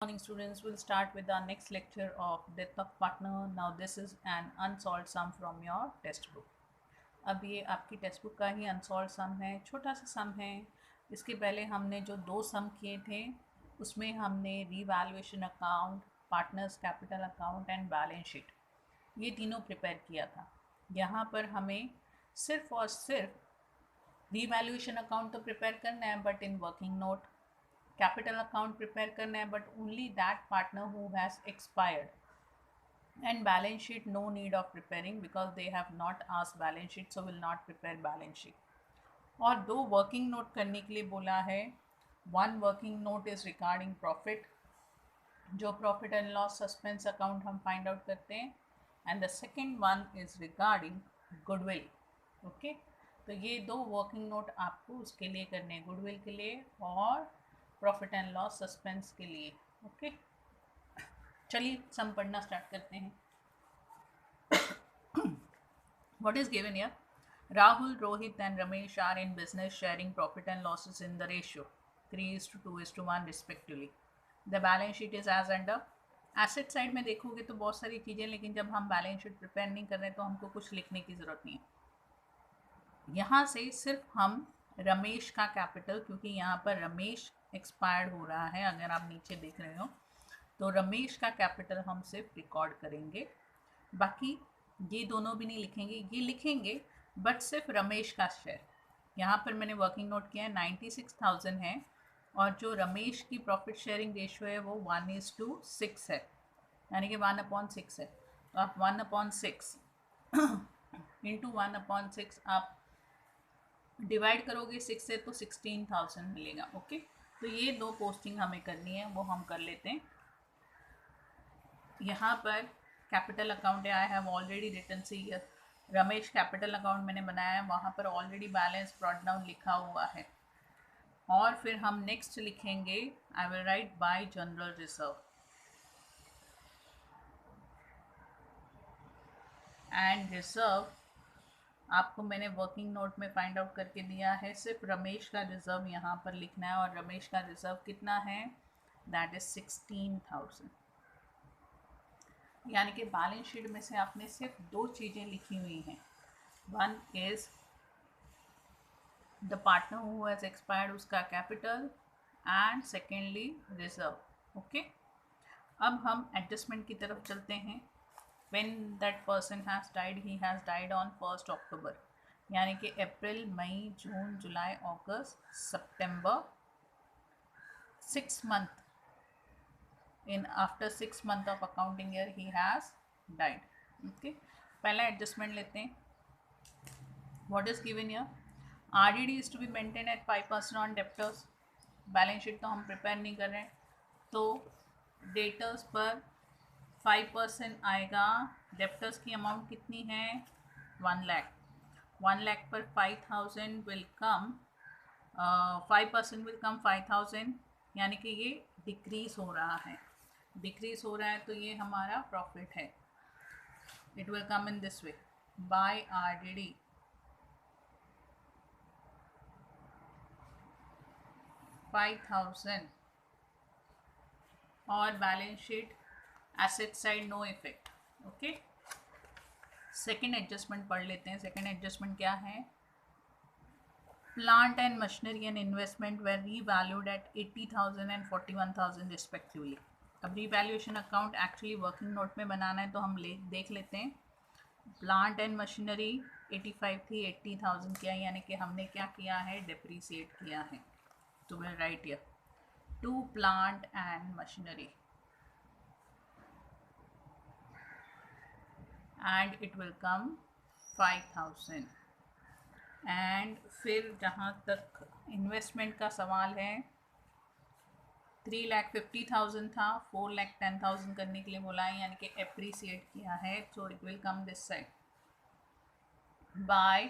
Morning students, will start with our next lecture of death of partner. Now this is an unsolved sum from your text book. अब ये आपकी text book का ही unsolved सम है, छोटा सा सम है. इसके पहले हमने जो 2 सम किए थे उसमें हमने revaluation account, partners capital account and balance sheet ये तीनों प्रिपेयर किया था. यहाँ पर हमें सिर्फ और सिर्फ रीवैल्यूएशन अकाउंट तो प्रिपेयर करना है but in working note. Capital account prepare करना है but only that partner who has expired. And balance sheet no need of preparing because they have not asked balance sheet, so will not prepare balance sheet. और 2 working note करने के लिए बोला है. 1 working note is regarding profit, जो profit and loss suspense account हम find out करते हैं. And the second one is regarding goodwill. Okay, तो ये 2 वर्किंग नोट आपको उसके लिए करने हैं, गुडविल के लिए और प्रॉफिट एंड लॉस सस्पेंस के लिए. ओके, चलिए सम पढ़ना स्टार्ट करते हैं. What is given here? Rahul, Rohit and Ramesh are in business sharing profit and losses in the ratio 3:2:1 respectively. The balance sheet is as under. Asset side में देखोगे तो बहुत सारी चीज़ें, लेकिन जब हम बैलेंस शीट प्रिपेयर नहीं कर रहे तो हमको कुछ लिखने की ज़रूरत नहीं है. यहाँ से सिर्फ हम रमेश का कैपिटल, क्योंकि यहाँ पर रमेश एक्सपायर्ड हो रहा है, अगर आप नीचे देख रहे हो तो रमेश का कैपिटल हम सिर्फ रिकॉर्ड करेंगे. बाकी ये दोनों भी नहीं लिखेंगे, ये लिखेंगे बट सिर्फ रमेश का शेयर. यहाँ पर मैंने वर्किंग नोट किया है 96,000 है और जो रमेश की प्रॉफिट शेयरिंग रेशियो है वो 1:6 है, यानी कि 1/6 है. तो आप 1/6 इंटू 1/6 आप डिवाइड करोगे 6 से तो 16,000 मिलेगा. ओके, तो ये 2 पोस्टिंग हमें करनी है, वो हम कर लेते हैं. यहाँ पर कैपिटल अकाउंट है, I have already written. See Ramesh capital account मैंने बनाया है, वहाँ पर ऑलरेडी बैलेंस ब्रॉट डाउन लिखा हुआ है. और फिर हम नेक्स्ट लिखेंगे, I will write bye general reserve and reserve. आपको मैंने वर्किंग नोट में फाइंड आउट करके दिया है, सिर्फ रमेश का रिजर्व यहाँ पर लिखना है. और रमेश का रिजर्व कितना है? That is 16,000. यानी कि बैलेंस शीट में से आपने सिर्फ 2 चीज़ें लिखी हुई हैं. One is the partner who has expired, उसका capital, and secondly reserve. Okay, अब हम एडजस्टमेंट की तरफ चलते हैं. When that person has died, he has died on 1 October, यानी कि अप्रैल, मई, जून, जुलाई, अगस्त, सितंबर, 6 months. In after 6 months of accounting year he has died. Okay, पहला एडजस्टमेंट लेते हैं. What is given here? RDD is to be maintained at 5% on debtors. Balance sheet तो हम प्रिपेयर नहीं कर रहे हैं, तो डेटर्स पर 5% आएगा. डेप्टर्स की अमाउंट कितनी है? 1 लाख. 1 लाख पर 5,000 विल कम, 5% विल कम 5,000, यानी कि ये डिक्रीज हो रहा है. डिक्रीज हो रहा है तो ये हमारा प्रॉफिट है. It will come in this way by RDD. $5,000 और balance sheet asset side no effect. Okay, second adjustment पढ़ लेते हैं. सेकेंड एडजस्टमेंट क्या है? Plant and machinery and investment were revalued at 80,000 and 41,000 respectively. अब revaluation account actually working note में बनाना है, तो हम देख लेते हैं. प्लांट एंड मशीनरी 85 थी, 80,000 किया, यानी कि हमने क्या किया है? डिप्रिसिएट किया है. तो will write here to plant and machinery and it will come 5,000. And फिर जहाँ तक इन्वेस्टमेंट का सवाल है, 3,50,000 था, 4,10,000 करने के लिए बोला है, यानी कि एप्रिसिएट किया है. So it will come this side by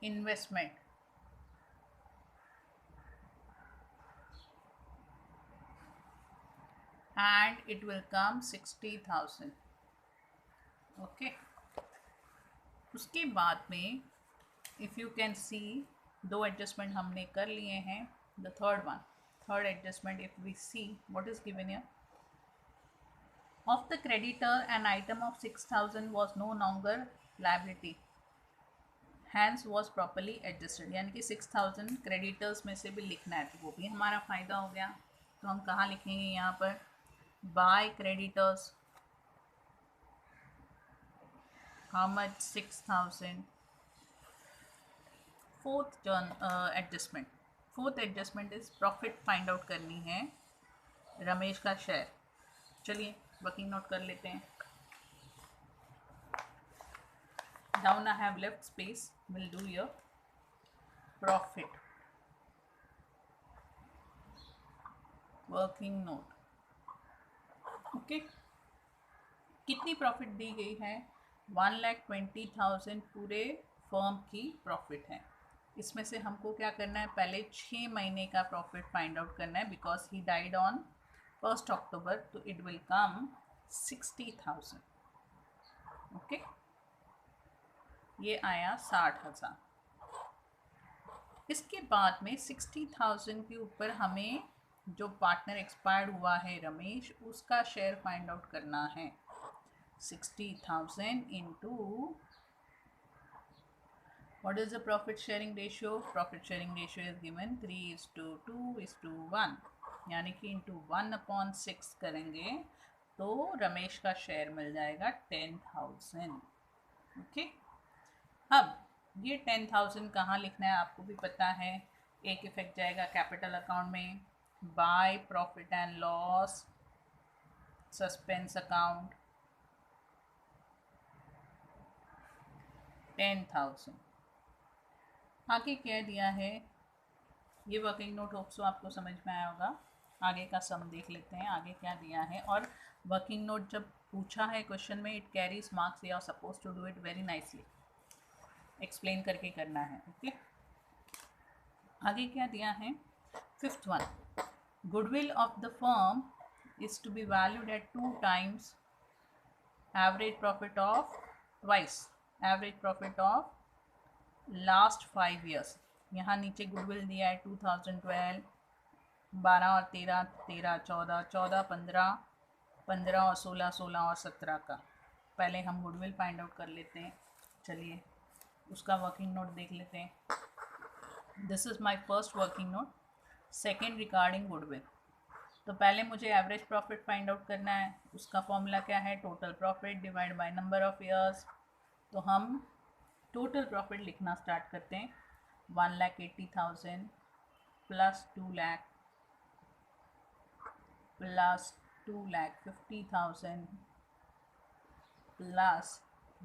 investment. And it will come 60,000. Okay, उसके बाद में if you can see 2 adjustment हमने कर लिए हैं. The third one, third adjustment, if we see what is given here, of the creditor an item of 6,000 was no longer liability, hence was properly adjusted. यानी कि 6,000 creditors में से भी लिखना है, तो वो भी हमारा फ़ायदा हो गया. तो हम कहाँ लिखेंगे यहाँ पर, by creditors how much, 6,000. Fourth adjustment, fourth adjustment is profit find out करनी है रमेश का शेयर. चलिए वर्किंग नोट कर लेते हैं. Down I have left space, will do your profit working note. Okay, कितनी प्रॉफिट दी गई है, 1,20,000 पूरे फर्म की प्रॉफिट है. इसमें से हमको क्या करना है, पहले 6 महीने का प्रॉफिट फाइंड आउट करना है. बिकॉज ही डाइड ऑन 1 अक्टूबर, तो इट विल कम 60,000. ओके, ये आया 60,000. इसके बाद में 60,000 के ऊपर हमें जो पार्टनर एक्सपायर्ड हुआ है रमेश, उसका शेयर फाइंड आउट करना है. 60,000 into what is the profit sharing ratio? Profit sharing ratio is given 3:2:1, यानी कि into 1/6 करेंगे तो रमेश का शेयर मिल जाएगा 10,000. ओके, अब ये 10,000 कहाँ लिखना है आपको भी पता है. एक इफेक्ट जाएगा कैपिटल अकाउंट में, by profit and loss suspense account 10,000. आगे क्या दिया है, ये वर्किंग नोट होप सो आपको समझ में आया होगा. आगे का सम देख लेते हैं आगे क्या दिया है. और वर्किंग नोट जब पूछा है क्वेश्चन में, it carries marks, you are suppose to do it very nicely, explain करके करना है. ओके, आगे क्या दिया है, 5th one, goodwill of the firm is to be valued at 2 times average profit of twice average profit of last 5 years. यहाँ नीचे goodwill दिया है 2012, 12 और 13, 13, 14, 14, 15, 15 और 16, 16 और 17 का. पहले हम गुडविल फाइंड आउट कर लेते हैं. चलिए उसका वर्किंग नोट देख लेते हैं. This is my first working note. Second regarding goodwill. तो पहले मुझे एवरेज प्रॉफिट फाइंड आउट करना है. उसका फॉर्मूला क्या है, total profit divide by number of years. तो हम टोटल प्रॉफिट लिखना स्टार्ट करते हैं. 1,80,000 plus 2 lakh plus 2,50,000 plus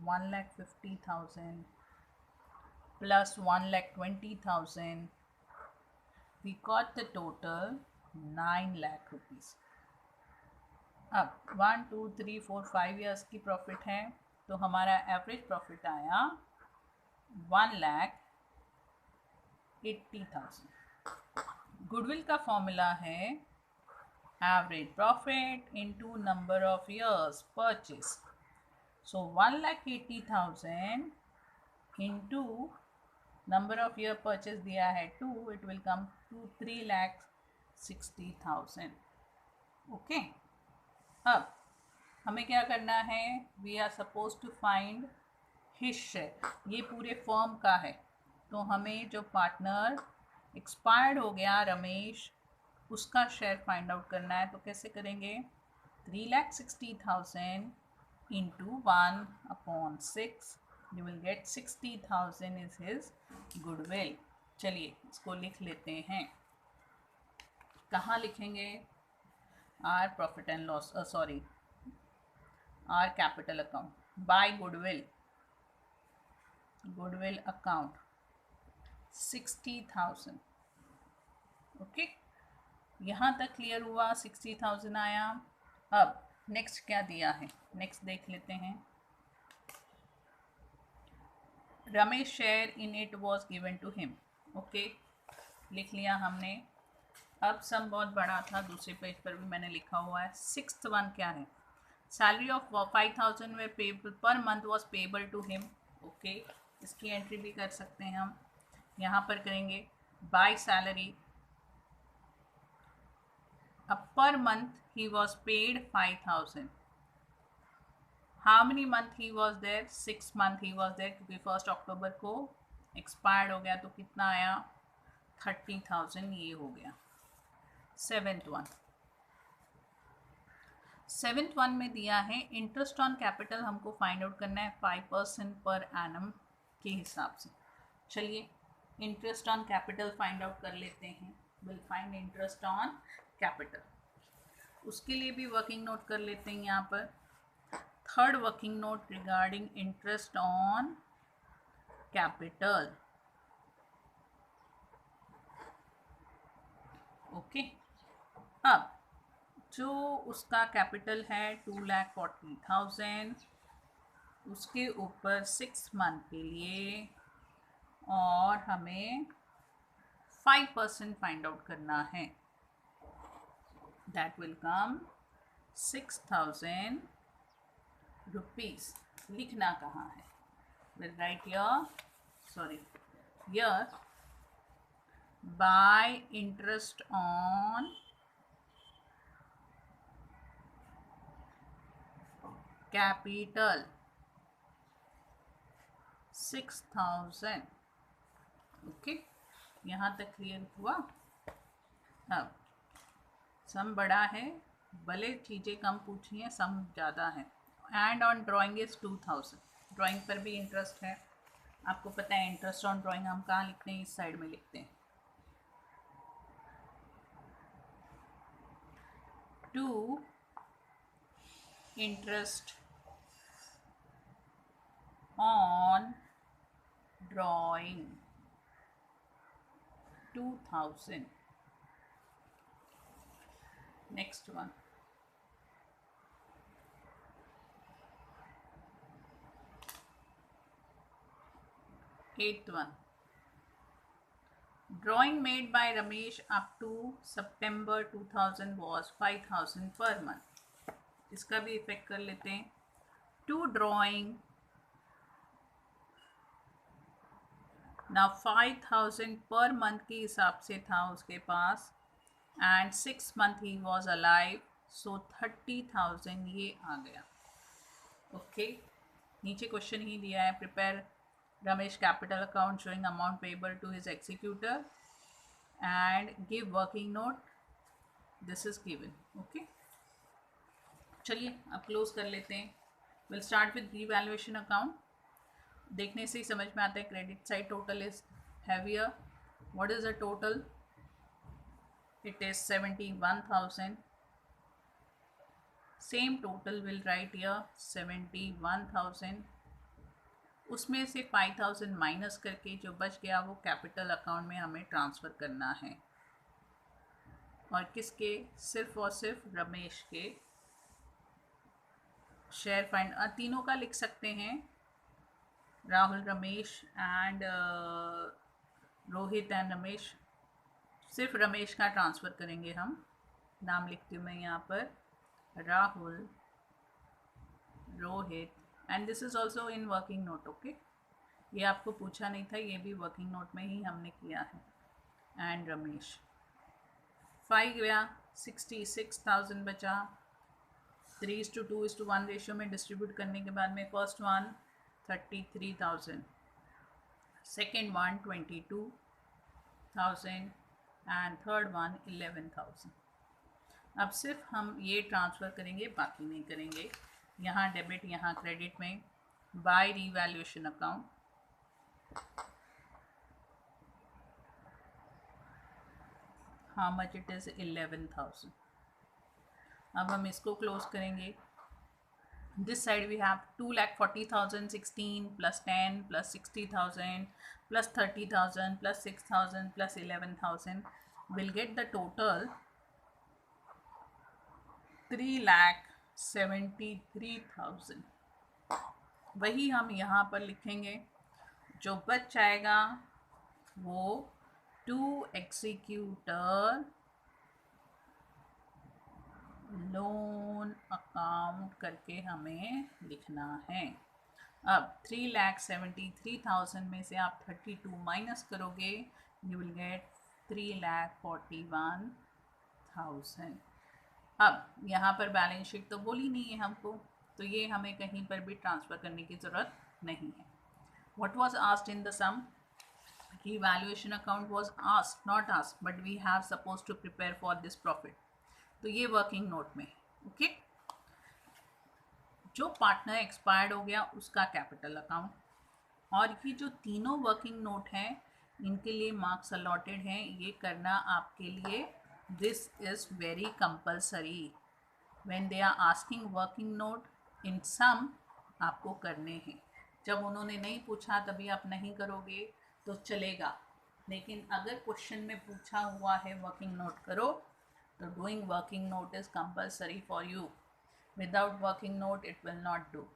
1,50,000 plus 1,20,000. we got the total 9 lakh rupees. अब 1, 2, 3, 4, 5 ईयर्स की प्रॉफिट है, तो हमारा एवरेज प्रॉफिट आया 1,80,000. गुडविल का फॉर्मूला है average profit into number of years purchase. So 1,80,000 into number of year purchase दिया है 2, it will come to 3,60,000. Okay, अब हमें क्या करना है, we are suppose to find his share. ये पूरे फर्म का है, तो हमें जो पार्टनर एक्सपायर्ड हो गया रमेश, उसका शेयर फाइंड आउट करना है. तो कैसे करेंगे, 3,60,000 into 1/6, you will get 60,000 is his goodwill. चलिए इसको लिख लेते हैं. कहाँ लिखेंगे, R profit and loss, sorry R capital account, by goodwill, goodwill account 60,000. Okay, यहाँ तक क्लियर हुआ, 60,000 आया. अब नेक्स्ट क्या दिया है, नेक्स्ट देख लेते हैं. Ramesh share in it was given to him. Okay, लिख लिया हमने. अब सम बहुत बड़ा था, दूसरे पेज पर भी मैंने लिखा हुआ है. 6th वन क्या है, salary of 5,000 way payable per month was payable to him. Okay, इसकी एंट्री भी कर सकते हैं हम. यहाँ पर करेंगे by salary per month he was paid 5,000. How many month he was there? 6 month he was there, क्योंकि 1 अक्टूबर को एक्सपायर्ड हो गया, तो कितना आया? 30,000 ये हो गया. सेवेंथ वन में दिया है इंटरेस्ट ऑन कैपिटल हमको फाइंड आउट करना है 5% पर एनम के हिसाब से. चलिए interest on capital find out कर लेते हैं. Will find interest on capital. उसके लिए भी वर्किंग नोट कर लेते हैं. यहाँ पर third working note regarding interest on capital. Okay. अब जो उसका कैपिटल है 2,40,000, उसके ऊपर 6 मंथ के लिए और हमें 5% फाइंड आउट करना है. That will come 6,000 rupees. लिखना कहाँ है? Will write here by interest on capital 6,000. Okay, यहाँ तक क्लियर हुआ. अब सम बड़ा है, भले चीज़ें कम पूछी हैं, सम ज़्यादा है. And on drawing is 2,000. Drawing पर भी इंटरेस्ट है. आपको पता है इंटरेस्ट ऑन ड्राइंग हम कहाँ लिखते हैं? इस साइड में लिखते हैं. To interest on drawing 2,000. Next one. Eighth one. Drawing made by Ramesh up to September 2000 was 5,000 per month. इसका भी इफेक्ट कर लेते हैं. टू ड्राइंग ना 5,000 पर मंथ के हिसाब से था उसके पास, and 6 month he was alive, so 30,000 ये आ गया. ओके, नीचे क्वेश्चन ही दिया है. Prepare Ramesh capital account showing amount payable to his executor and give working note. This is given. Okay, चलिए अब क्लोज कर लेते हैं. Will start with revaluation account. देखने से ही समझ में आता है credit side total is heavier. What is the total? It is 71,000. Same total will write here 71,000. उसमें से 5,000 माइनस करके जो बच गया वो कैपिटल अकाउंट में हमें ट्रांसफ़र करना है. और किसके? सिर्फ और सिर्फ रमेश के शेयर फाइंड. तीनों का लिख सकते हैं, राहुल, रमेश एंड रोहित एंड रमेश. सिर्फ रमेश का ट्रांसफ़र करेंगे हम. नाम लिखती हूँ मैं यहाँ पर, Rahul, Rohit, and this is also in working note. Okay, ये आपको पूछा नहीं था, ये भी वर्किंग नोट में ही हमने किया है. एंड रमेश 5 गया, 66,000 बचा. 3:2:1 रेशियो में डिस्ट्रीब्यूट करने के बाद में first one 33,000, second one 22,000 and third one 11,000. अब सिर्फ हम ये ट्रांसफ़र करेंगे, बाकी नहीं करेंगे. यहाँ डेबिट, यहाँ क्रेडिट में by revaluation account. How much it is? 11,000. अब हम इसको क्लोज करेंगे. This side we have 2,40,000, 16 plus 10 plus 60,000 plus 30,000 plus 6,000 plus 11,000 will get the total 3,73,000. वही हम यहाँ पर लिखेंगे. जो बच जाएगा वो टू एग्जीक्यूटर लोन अकाउंट करके हमें लिखना है. अब 3,73,000 में से आप 32 माइनस करोगे, यू विल गेट 3,41,000. अब यहाँ पर बैलेंस शीट तो बोली नहीं है हमको, तो ये हमें कहीं पर भी ट्रांसफ़र करने की ज़रूरत नहीं है. What was asked in the sum? कि valuation account was asked, not asked, but we have supposed to prepare for this profit. तो ये वर्किंग नोट में. ओके, जो पार्टनर एक्सपायर्ड हो गया उसका कैपिटल अकाउंट, और ये जो तीनों वर्किंग नोट हैं इनके लिए मार्क्स अलॉटेड हैं. ये करना आपके लिए this is very compulsory. When they are asking working note in some आपको करने हैं. जब उन्होंने नहीं पूछा तभी आप नहीं करोगे तो चलेगा, लेकिन अगर क्वेश्चन में पूछा हुआ है वर्किंग नोट करो तो doing working note is compulsory for you. Without working note it will not do.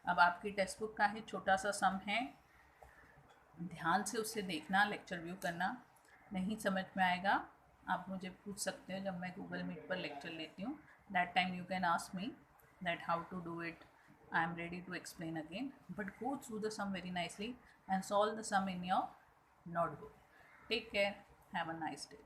अब आपकी टेक्स्ट बुक का ही छोटा सा सम है, ध्यान से उसे देखना, लेक्चर व्यू करना. नहीं समझ में आएगा आप मुझे पूछ सकते हो जब मैं गूगल मीट पर लेक्चर लेती हूँ. That time you can ask me that how to do it. I am ready to explain again, but go through the sum very nicely and solve the sum in your notebook. Take care. Have a nice day.